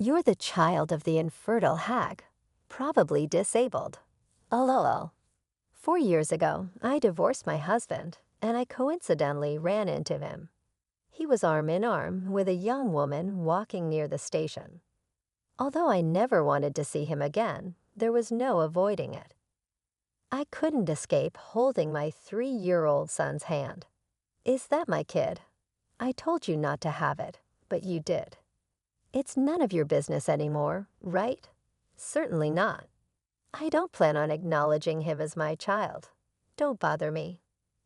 You're the child of the infertile hag, probably disabled. LOL. 4 years ago, I divorced my husband, and I coincidentally ran into him. He was arm in arm with a young woman walking near the station. Although I never wanted to see him again, there was no avoiding it. I couldn't escape holding my 3-year-old son's hand. Is that my kid? I told you not to have it, but you did. It's none of your business anymore, right? Certainly not. I don't plan on acknowledging him as my child. Don't bother me.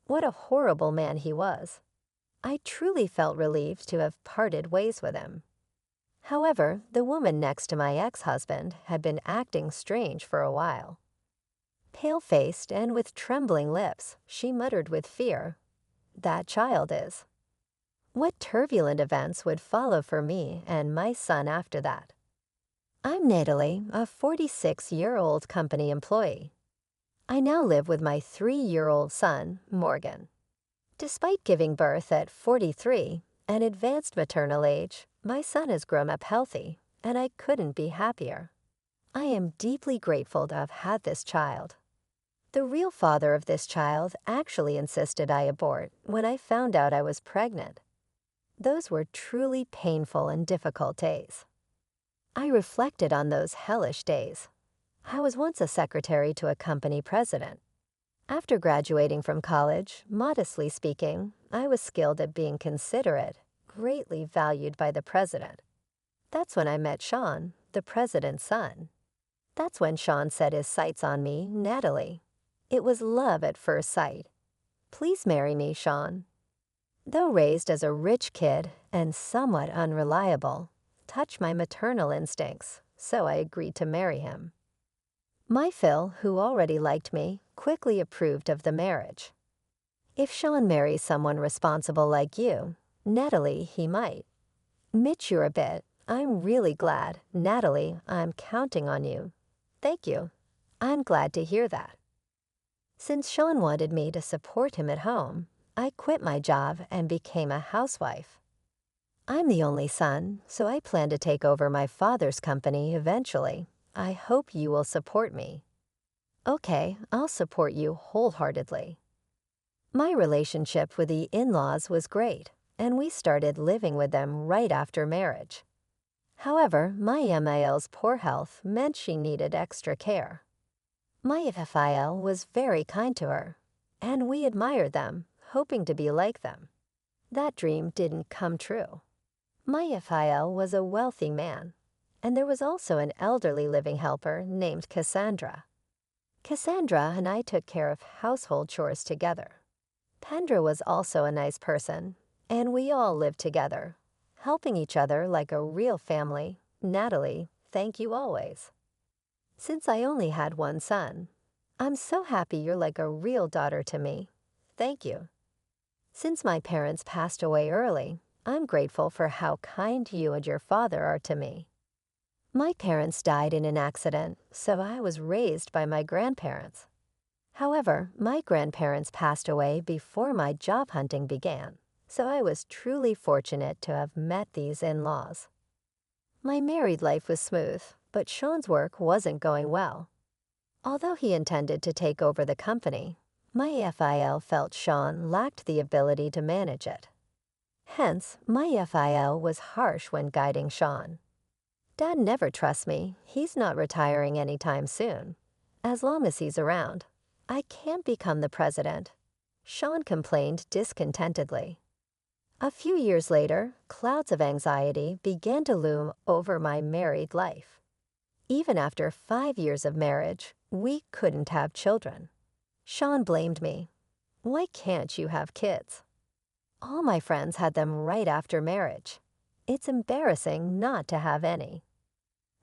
What a horrible man he was. I truly felt relieved to have parted ways with him. However, the woman next to my ex-husband had been acting strange for a while. Pale-faced and with trembling lips, she muttered with fear, "That child is." What turbulent events would follow for me and my son after that? I'm Natalie, a 46-year-old company employee. I now live with my 3-year-old son, Morgan. Despite giving birth at 43, an advanced maternal age, my son has grown up healthy, and I couldn't be happier. I am deeply grateful to have had this child. The real father of this child actually insisted I abort when I found out I was pregnant. Those were truly painful and difficult days. I reflected on those hellish days. I was once a secretary to a company president. After graduating from college, modestly speaking, I was skilled at being considerate, greatly valued by the president. That's when I met Sean, the president's son. That's when Sean set his sights on me, Natalie. It was love at first sight. Please marry me, Sean. Though raised as a rich kid and somewhat unreliable, touched my maternal instincts, so I agreed to marry him. My Phil, who already liked me, quickly approved of the marriage. If Sean marries someone responsible like you, Natalie, he might. Mature a bit. I'm really glad. Natalie, I'm counting on you. Thank you. I'm glad to hear that. Since Sean wanted me to support him at home, I quit my job and became a housewife. I'm the only son, so I plan to take over my father's company eventually. I hope you will support me. Okay, I'll support you wholeheartedly. My relationship with the in-laws was great, and we started living with them right after marriage. However, my MIL's poor health meant she needed extra care. My FIL was very kind to her, and we admired them, hoping to be like them. That dream didn't come true. My FIL was a wealthy man, and there was also an elderly living helper named Cassandra. Cassandra and I took care of household chores together. Pendra was also a nice person, and we all lived together, helping each other like a real family. Natalie, thank you always. Since I only had one son, I'm so happy you're like a real daughter to me. Thank you. Since my parents passed away early, I'm grateful for how kind you and your father are to me. My parents died in an accident, so I was raised by my grandparents. However, my grandparents passed away before my job hunting began, so I was truly fortunate to have met these in-laws. My married life was smooth, but Sean's work wasn't going well. Although he intended to take over the company, my FIL felt Sean lacked the ability to manage it. Hence, my FIL was harsh when guiding Sean. Dad never trusts me. He's not retiring anytime soon. As long as he's around, I can't become the president. Sean complained discontentedly. A few years later, clouds of anxiety began to loom over my married life. Even after 5 years of marriage, we couldn't have children. Sean blamed me. Why can't you have kids? All my friends had them right after marriage. It's embarrassing not to have any.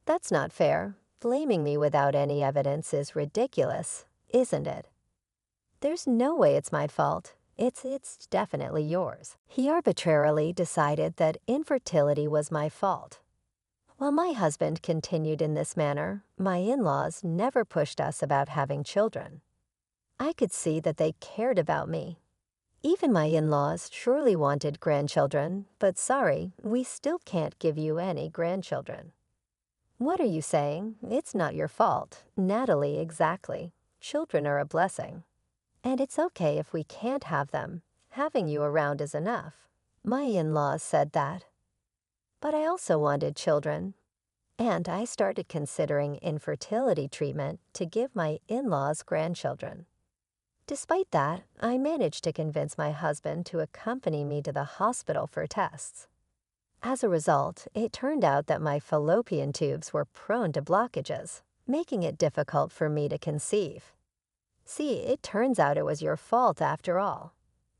That's not fair. Blaming me without any evidence is ridiculous, isn't it? There's no way it's my fault. It's definitely yours. He arbitrarily decided that infertility was my fault. While my husband continued in this manner, my in-laws never pushed us about having children. I could see that they cared about me. Even my in-laws surely wanted grandchildren, but sorry, we still can't give you any grandchildren. What are you saying? It's not your fault. Natalie, exactly. Children are a blessing. And it's okay if we can't have them. Having you around is enough. My in-laws said that. But I also wanted children. And I started considering infertility treatment to give my in-laws grandchildren. Despite that, I managed to convince my husband to accompany me to the hospital for tests. As a result, it turned out that my fallopian tubes were prone to blockages, making it difficult for me to conceive. See, it turns out it was your fault after all.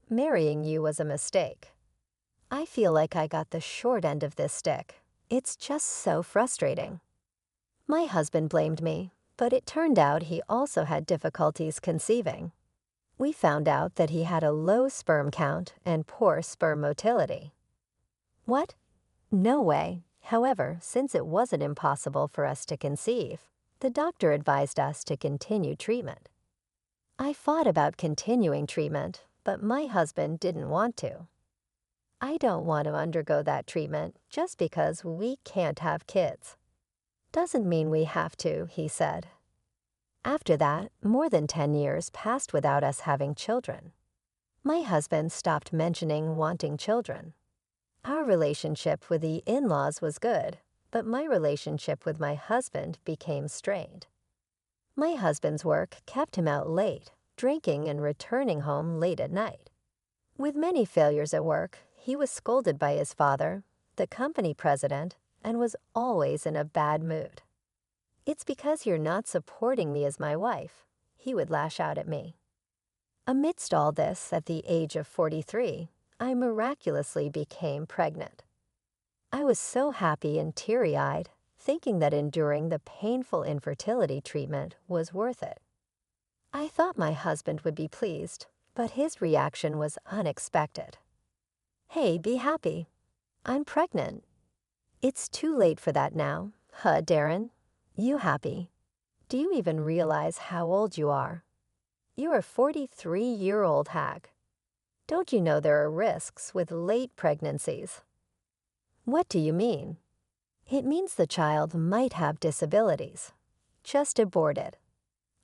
Marrying you was a mistake. I feel like I got the short end of this stick. It's just so frustrating. My husband blamed me, but it turned out he also had difficulties conceiving. We found out that he had a low sperm count and poor sperm motility. What? No way. However, since it wasn't impossible for us to conceive, the doctor advised us to continue treatment. I thought about continuing treatment, but my husband didn't want to. I don't want to undergo that treatment just because we can't have kids. Doesn't mean we have to, he said. After that, more than 10 years passed without us having children. My husband stopped mentioning wanting children. Our relationship with the in-laws was good, but my relationship with my husband became strained. My husband's work kept him out late, drinking and returning home late at night. With many failures at work, he was scolded by his father, the company president, and was always in a bad mood. It's because you're not supporting me as my wife, he would lash out at me. Amidst all this, at the age of 43, I miraculously became pregnant. I was so happy and teary-eyed, thinking that enduring the painful infertility treatment was worth it. I thought my husband would be pleased, but his reaction was unexpected. Hey, be happy. I'm pregnant. It's too late for that now, huh, Darren? You happy? Do you even realize how old you are? You're a 43-year-old hag. Don't you know there are risks with late pregnancies? What do you mean? It means the child might have disabilities. Just abort it.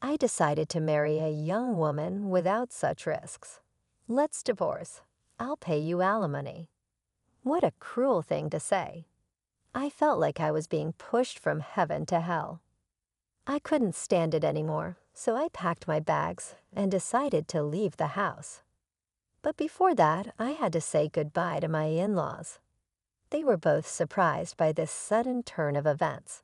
I decided to marry a young woman without such risks. Let's divorce. I'll pay you alimony. What a cruel thing to say. I felt like I was being pushed from heaven to hell. I couldn't stand it anymore, so I packed my bags and decided to leave the house. But before that, I had to say goodbye to my in-laws. They were both surprised by this sudden turn of events.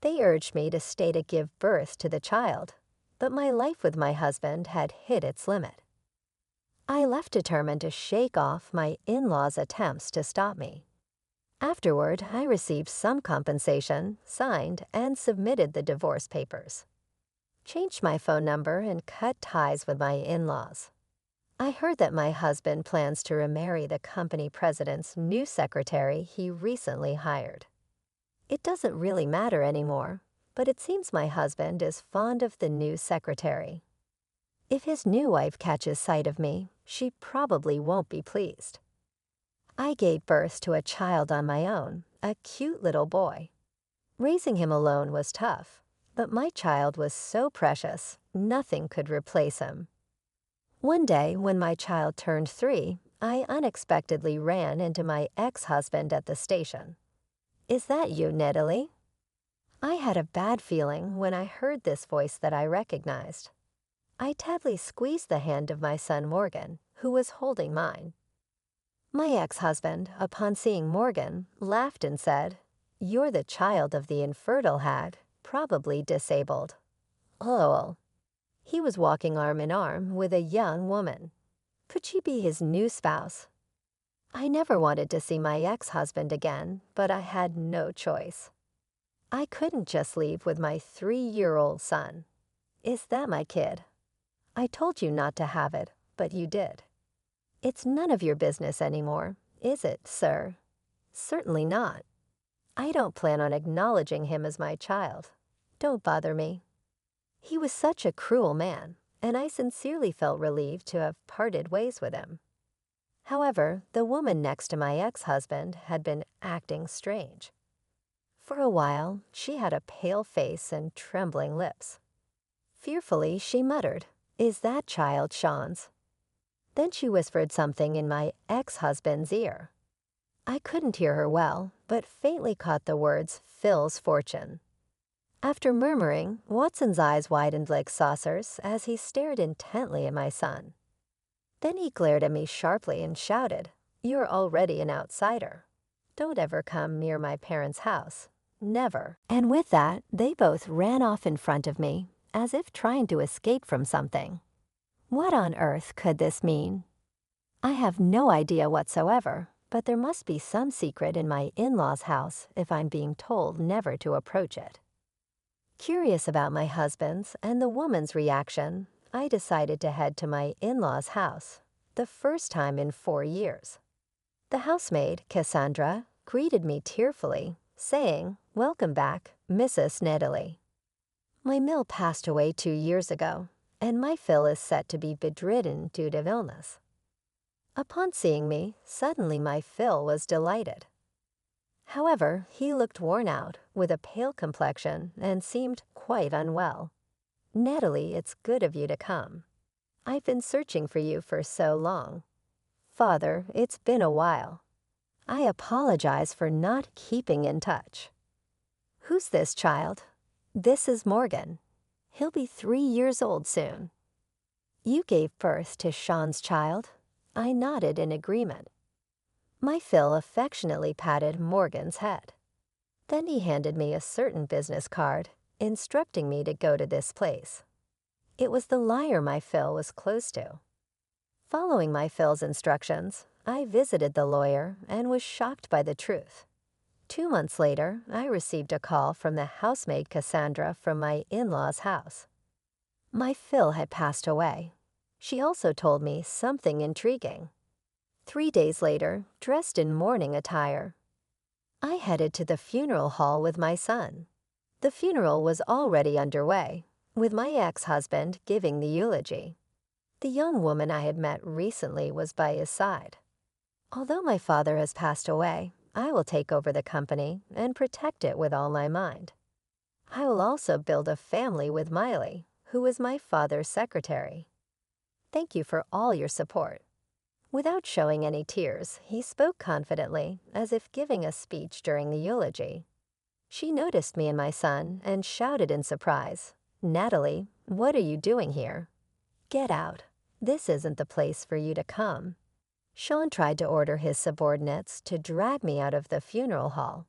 They urged me to stay to give birth to the child, but my life with my husband had hit its limit. I left determined to shake off my in-laws' attempts to stop me. Afterward, I received some compensation, signed, and submitted the divorce papers. Changed my phone number and cut ties with my in-laws. I heard that my husband plans to remarry the company president's new secretary he recently hired. It doesn't really matter anymore, but it seems my husband is fond of the new secretary. If his new wife catches sight of me, she probably won't be pleased. I gave birth to a child on my own, a cute little boy. Raising him alone was tough, but my child was so precious, nothing could replace him. One day, when my child turned 3, I unexpectedly ran into my ex-husband at the station. Is that you, Natalie? I had a bad feeling when I heard this voice that I recognized. I tightly squeezed the hand of my son Morgan, who was holding mine. My ex-husband, upon seeing Morgan, laughed and said, "You're the child of the infertile hag, probably disabled." LOL. He was walking arm in arm with a young woman. Could she be his new spouse? I never wanted to see my ex-husband again, but I had no choice. I couldn't just leave with my 3-year-old son. Is that my kid? I told you not to have it, but you did. It's none of your business anymore, is it, sir? Certainly not. I don't plan on acknowledging him as my child. Don't bother me. He was such a cruel man, and I sincerely felt relieved to have parted ways with him. However, the woman next to my ex-husband had been acting strange. For a while, she had a pale face and trembling lips. Fearfully, she muttered, "Is that child Sean's?" Then she whispered something in my ex-husband's ear. I couldn't hear her well, but faintly caught the words Phil's fortune. After murmuring, Watson's eyes widened like saucers as he stared intently at my son. Then he glared at me sharply and shouted, "You're already an outsider. Don't ever come near my parents' house. Never." And with that, they both ran off in front of me, as if trying to escape from something. What on earth could this mean? I have no idea whatsoever, but there must be some secret in my in-laws' house if I'm being told never to approach it. Curious about my husband's and the woman's reaction, I decided to head to my in-laws' house, the first time in 4 years. The housemaid, Cassandra, greeted me tearfully, saying, "Welcome back, Mrs. Nedley." My mill passed away 2 years ago, and my Phil is set to be bedridden due to illness. Upon seeing me, suddenly my Phil was delighted. However, he looked worn out, with a pale complexion, and seemed quite unwell. "Natalie, it's good of you to come. I've been searching for you for so long. Father, it's been a while. I apologize for not keeping in touch. Who's this child?" "This is Morgan. He'll be 3 years old soon." "You gave birth to Sean's child?" I nodded in agreement. My Phil affectionately patted Morgan's head. Then he handed me a certain business card, instructing me to go to this place. It was the lawyer my Phil was close to. Following my Phil's instructions, I visited the lawyer and was shocked by the truth. 2 months later, I received a call from the housemaid Cassandra from my in-laws' house. My Phil had passed away. She also told me something intriguing. 3 days later, dressed in mourning attire, I headed to the funeral hall with my son. The funeral was already underway, with my ex-husband giving the eulogy. The young woman I had met recently was by his side. Although my father has passed away, I will take over the company and protect it with all my mind. I will also build a family with Miley, who is my father's secretary. Thank you for all your support. Without showing any tears, he spoke confidently, as if giving a speech during the eulogy. She noticed me and my son and shouted in surprise, "Natalie, what are you doing here? Get out. This isn't the place for you to come." Sean tried to order his subordinates to drag me out of the funeral hall.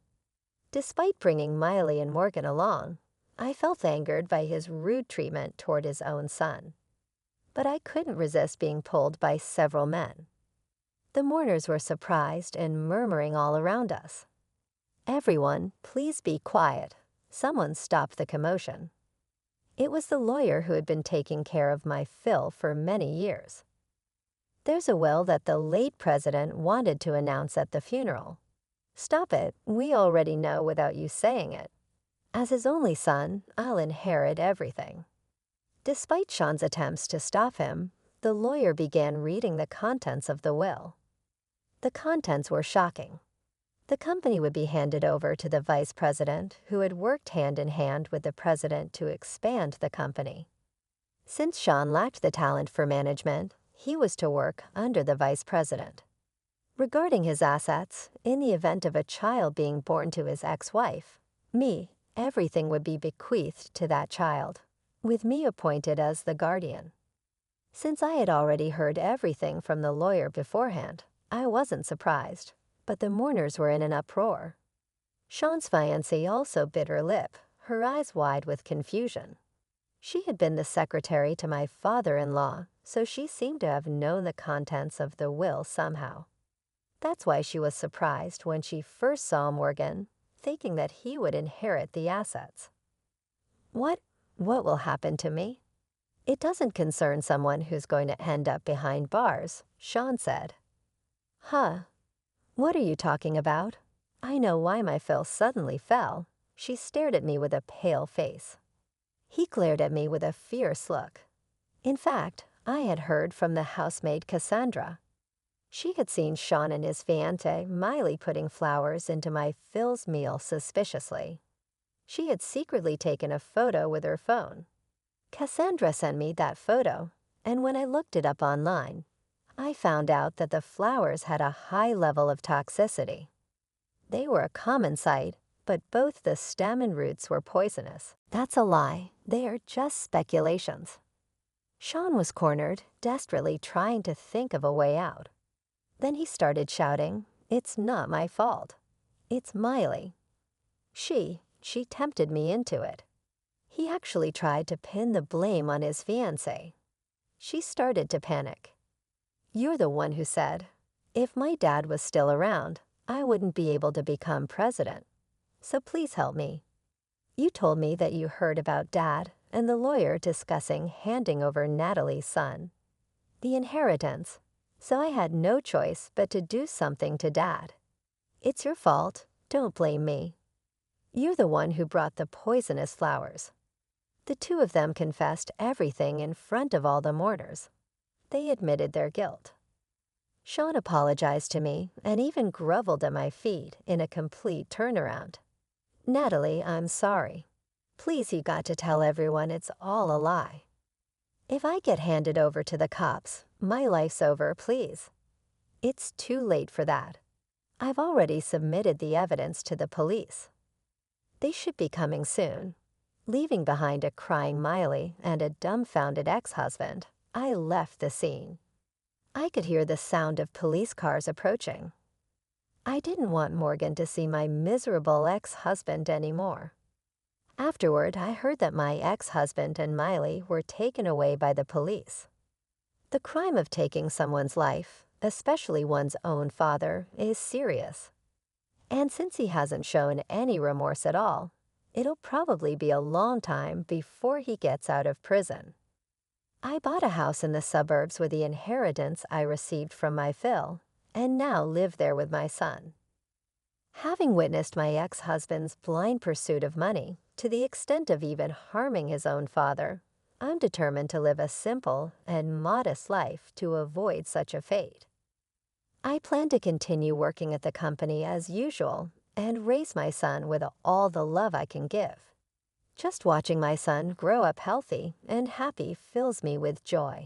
Despite bringing Miley and Morgan along, I felt angered by his rude treatment toward his own son. But I couldn't resist being pulled by several men. The mourners were surprised and murmuring all around us. "Everyone, please be quiet." Someone stopped the commotion. It was the lawyer who had been taking care of my Phil for many years. "There's a will that the late president wanted to announce at the funeral." "Stop it, we already know without you saying it. As his only son, I'll inherit everything." Despite Sean's attempts to stop him, the lawyer began reading the contents of the will. The contents were shocking. The company would be handed over to the vice president, who had worked hand in hand with the president to expand the company. Since Sean lacked the talent for management, he was to work under the vice president. Regarding his assets, in the event of a child being born to his ex-wife, me, everything would be bequeathed to that child, with me appointed as the guardian. Since I had already heard everything from the lawyer beforehand, I wasn't surprised, but the mourners were in an uproar. Sean's fiancée also bit her lip, her eyes wide with confusion. She had been the secretary to my father-in-law, so she seemed to have known the contents of the will somehow. That's why she was surprised when she first saw Morgan, thinking that he would inherit the assets. What will happen to me? "It doesn't concern someone who's going to end up behind bars," Sean said. "Huh? What are you talking about?" I know why my Phil suddenly fell. She stared at me with a pale face. He glared at me with a fierce look. In fact, I had heard from the housemaid Cassandra. She had seen Sean and his fiancée, Miley, putting flowers into my Phil's meal suspiciously. She had secretly taken a photo with her phone. Cassandra sent me that photo, and when I looked it up online, I found out that the flowers had a high level of toxicity. They were a common sight, but both the stem and roots were poisonous. That's a lie. They are just speculations. Sean was cornered, desperately trying to think of a way out. Then he started shouting, "It's not my fault. It's Miley. She tempted me into it." He actually tried to pin the blame on his fiancée. She started to panic. "You're the one who said, if my dad was still around, I wouldn't be able to become president. So please help me. You told me that you heard about Dad and the lawyer discussing handing over Natalie's son, the inheritance, so I had no choice but to do something to Dad. It's your fault. Don't blame me. You're the one who brought the poisonous flowers." The two of them confessed everything in front of all the mourners. They admitted their guilt. Sean apologized to me and even groveled at my feet in a complete turnaround. "Natalie, I'm sorry. Please, you got to tell everyone it's all a lie. If I get handed over to the cops, my life's over, please. It's too late for that. I've already submitted the evidence to the police. They should be coming soon." Leaving behind a crying Miley and a dumbfounded ex-husband, I left the scene. I could hear the sound of police cars approaching. I didn't want Morgan to see my miserable ex-husband anymore. Afterward, I heard that my ex-husband and Miley were taken away by the police. The crime of taking someone's life, especially one's own father, is serious. And since he hasn't shown any remorse at all, it'll probably be a long time before he gets out of prison. I bought a house in the suburbs with the inheritance I received from my Phil, and now live there with my son. Having witnessed my ex-husband's blind pursuit of money, to the extent of even harming his own father, I'm determined to live a simple and modest life to avoid such a fate. I plan to continue working at the company as usual and raise my son with all the love I can give. Just watching my son grow up healthy and happy fills me with joy.